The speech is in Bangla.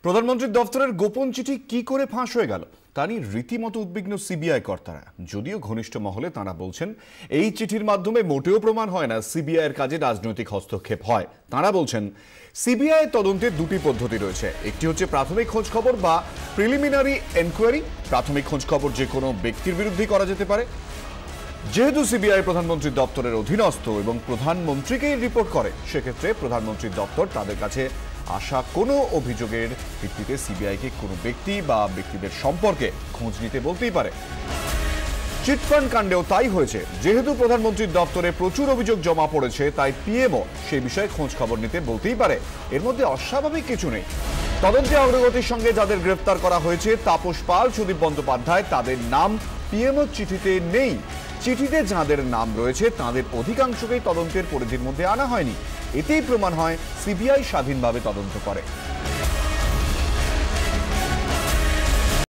প্রধানমন্ত্রীর দফতরের গোপন চিঠি কি করে ফাঁস হয়ে গেল তা নিয়ে রীতিমতো উদ্বিগ্ন সিবিআই কর্তারা। যদিও ঘনিষ্ঠ মহলে তাঁরা বলছেন এই চিঠির মাধ্যমে মোটেও প্রমাণ হয় না সিবিআই এর কাজে রাজনৈতিক হস্তক্ষেপ হয়। তাঁরা বলছেন সিবিআই তদন্তের দুটি পদ্ধতি রয়েছে, একটি হচ্ছে প্রাথমিক খোঁজ খবর বা প্রিলিমিনারি এনকোয়ারি। প্রাথমিক খোঁজ খবর যে কোনো ব্যক্তির বিরুদ্ধে করা যেতে পারে। যেহেতু সিবিআই প্রধানমন্ত্রীর দপ্তরের অধীনস্থ এবং প্রধানমন্ত্রীকেই রিপোর্ট করে, সেক্ষেত্রে প্রধানমন্ত্রীর দপ্তর তাদের কাছে আসা কোনো অভিযোগের ভিত্তিতে সিবিআইকে কোনো ব্যক্তি বা ব্যক্তিদের সম্পর্কে খোঁজ নিতে বলতেই পারে। চিটফান্ড কাণ্ডেও তাই হয়েছে। যেহেতু প্রধানমন্ত্রীর দপ্তরে প্রচুর অভিযোগ জমা পড়েছে, তাই পিএমও সেই বিষয়ে খোঁজ খবর নিতে বলতেই পারে। এর মধ্যে অস্বাভাবিক কিছু নেই। তদন্তে অগ্রগতির সঙ্গে যাদের গ্রেফতার করা হয়েছে, তাপস পাল, সুদীপ বন্দ্যোপাধ্যায়, তাদের নাম পিএমও চিঠিতে নেই। চিঠিতে যাঁদের নাম রয়েছে তাঁদের অধিকাংশকেই তদন্তের পরিধির মধ্যে আনা হয়নি। এতেই প্রমাণ হয় সিবিআই স্বাধীনভাবে তদন্ত করে।